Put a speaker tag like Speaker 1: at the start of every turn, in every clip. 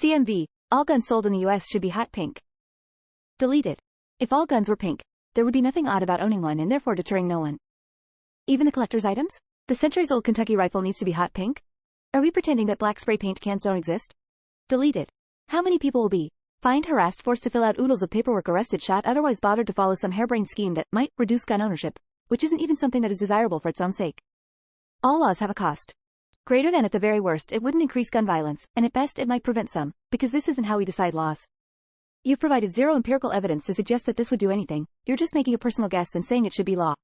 Speaker 1: CMV, all guns sold in the US should be hot pink. Deleted. If all guns were pink, there would be nothing odd about owning one and therefore deterring no one. Even the collector's items? The centuries-old Kentucky rifle needs to be hot pink? Are we pretending that black spray paint cans don't exist? Deleted. How many people will be fined, harassed, forced to fill out oodles of paperwork, arrested, shot, otherwise bothered to follow some harebrained scheme that might reduce gun ownership, which isn't even something that is desirable for its own sake? All laws have a cost. Greater than at the very worst, it wouldn't increase gun violence, and at best it might prevent some, because this isn't how we decide laws. You've provided zero empirical evidence to suggest that this would do anything, you're just making a personal guess and saying it should be law.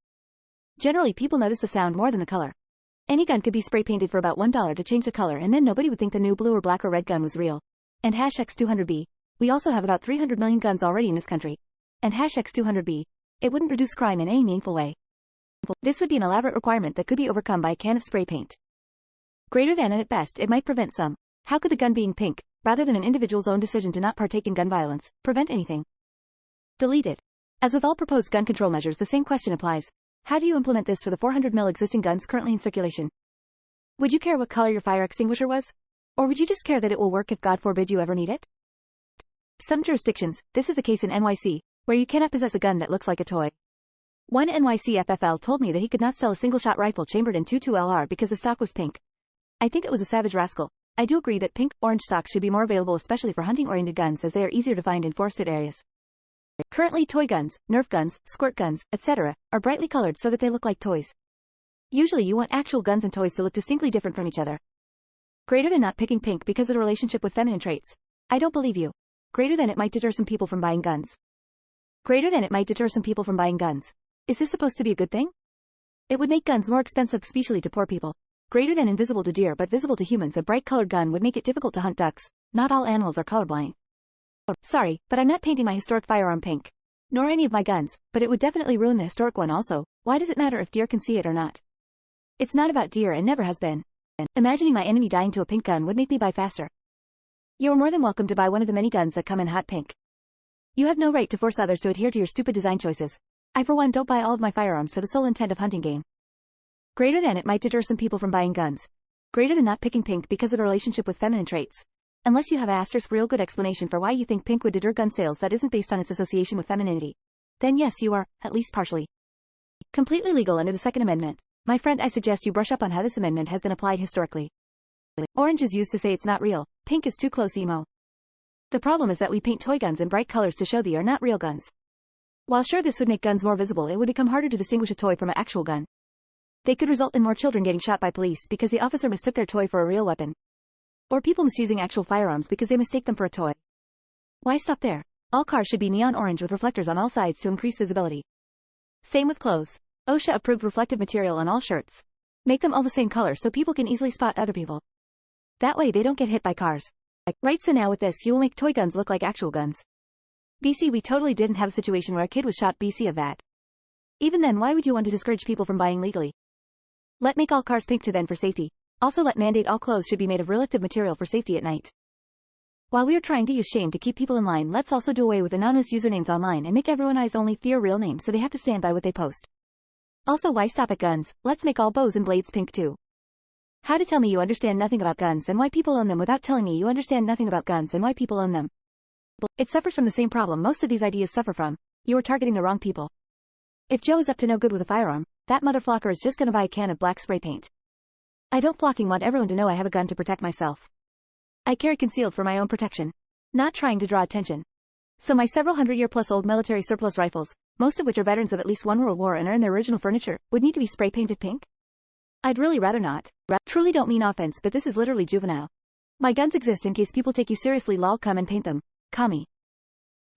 Speaker 1: Generally, people notice the sound more than the color. Any gun could be spray painted for about $1 to change the color, and then nobody would think the new blue or black or red gun was real. And #X200B. We also have about 300 million guns already in this country. And #X200B. It wouldn't reduce crime in any meaningful way. This would be an elaborate requirement that could be overcome by a can of spray paint. Greater than, and at best, it might prevent some. How could the gun being pink, rather than an individual's own decision to not partake in gun violence, prevent anything? Deleted. As with all proposed gun control measures, the same question applies. How do you implement this for the 400 mil existing guns currently in circulation? Would you care what color your fire extinguisher was? Or would you just care that it will work if God forbid you ever need it? Some jurisdictions, this is the case in NYC, where you cannot possess a gun that looks like a toy. One NYC FFL told me that he could not sell a single-shot rifle chambered in .22 LR because the stock was pink. I think it was a savage rascal. I do agree that pink, orange stocks should be more available, especially for hunting-oriented guns, as they are easier to find in forested areas. Currently, toy guns, nerf guns, squirt guns, etc., are brightly colored so that they look like toys. Usually you want actual guns and toys to look distinctly different from each other. Greater than, not picking pink because of the relationship with feminine traits. I don't believe you. Greater than, it might deter some people from buying guns. Greater than, it might deter some people from buying guns. Is this supposed to be a good thing? It would make guns more expensive, especially to poor people. Greater than, invisible to deer but visible to humans, a bright colored gun would make it difficult to hunt ducks. Not all animals are colorblind. Sorry, but I'm not painting my historic firearm pink. Nor any of my guns, but it would definitely ruin the historic one also. Why does it matter if deer can see it or not? It's not about deer and never has been. Imagining my enemy dying to a pink gun would make me buy faster. You are more than welcome to buy one of the many guns that come in hot pink. You have no right to force others to adhere to your stupid design choices. I for one don't buy all of my firearms for the sole intent of hunting game. Greater than, it might deter some people from buying guns. Greater than, not picking pink because of a relationship with feminine traits. Unless you have a real good explanation for why you think pink would deter gun sales that isn't based on its association with femininity. Then yes, you are, at least partially, completely legal under the Second Amendment. My friend, I suggest you brush up on how this amendment has been applied historically. Orange is used to say it's not real. Pink is too close emo. The problem is that we paint toy guns in bright colors to show they are not real guns. While sure this would make guns more visible, it would become harder to distinguish a toy from an actual gun. They could result in more children getting shot by police because the officer mistook their toy for a real weapon. Or people misusing actual firearms because they mistake them for a toy. Why stop there? All cars should be neon orange with reflectors on all sides to increase visibility. Same with clothes. OSHA approved reflective material on all shirts. Make them all the same color so people can easily spot other people. That way they don't get hit by cars. Right, so now with this you will make toy guns look like actual guns. BC, we totally didn't have a situation where a kid was shot BC of that. Even then, why would you want to discourage people from buying legally? Let make all cars pink to then for safety. Also let mandate all clothes should be made of reflective material for safety at night. While we are trying to use shame to keep people in line, let's also do away with anonymous usernames online and make everyone eyes only their real name so they have to stand by what they post. Also, why stop at guns? Let's make all bows and blades pink too. How to tell me you understand nothing about guns and why people own them without telling me you understand nothing about guns and why people own them. It suffers from the same problem most of these ideas suffer from. You are targeting the wrong people. If Joe is up to no good with a firearm, that motherflocker is just gonna buy a can of black spray paint. I don't flocking want everyone to know I have a gun to protect myself. I carry concealed for my own protection. Not trying to draw attention. So my several 100-year-plus-old military surplus rifles, most of which are veterans of at least one world war and are in their original furniture, would need to be spray painted pink? I'd really rather not. Truly don't mean offense, but this is literally juvenile. My guns exist in case people take you seriously, lol, come and paint them. Commie.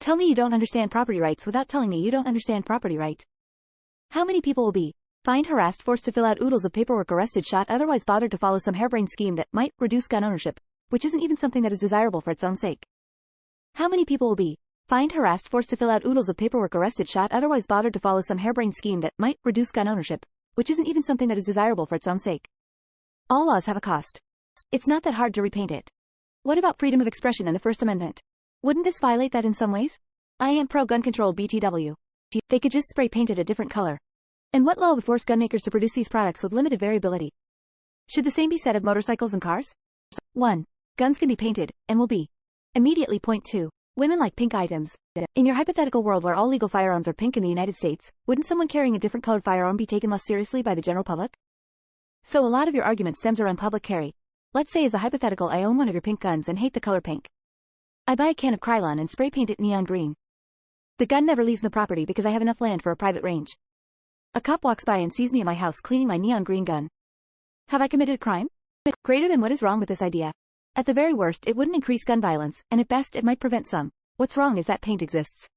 Speaker 1: Tell me you don't understand property rights without telling me you don't understand property right. How many people will be fined, harassed, forced to fill out oodles of paperwork, arrested, shot, otherwise bothered to follow some harebrained scheme that might reduce gun ownership, which isn't even something that is desirable for its own sake? How many people will be fined, harassed, forced to fill out oodles of paperwork, arrested, shot, otherwise bothered to follow some harebrained scheme that might reduce gun ownership, which isn't even something that is desirable for its own sake? All laws have a cost. It's not that hard to repaint it. What about freedom of expression and the First Amendment? Wouldn't this violate that in some ways? I am pro-gun control BTW. They could just spray paint it a different color. And what law would force gun makers to produce these products with limited variability? Should the same be said of motorcycles and cars? 1. Guns can be painted, and will be, Immediately point 2. Women like pink items. In your hypothetical world where all legal firearms are pink in the United States, wouldn't someone carrying a different colored firearm be taken less seriously by the general public? So a lot of your argument stems around public carry. Let's say as a hypothetical I own one of your pink guns and hate the color pink. I buy a can of Krylon and spray paint it neon green. The gun never leaves the property because I have enough land for a private range. A cop walks by and sees me at my house cleaning my neon green gun. Have I committed a crime? Greater than what is wrong with this idea? At the very worst, it wouldn't increase gun violence, and at best it might prevent some. What's wrong is that paint exists.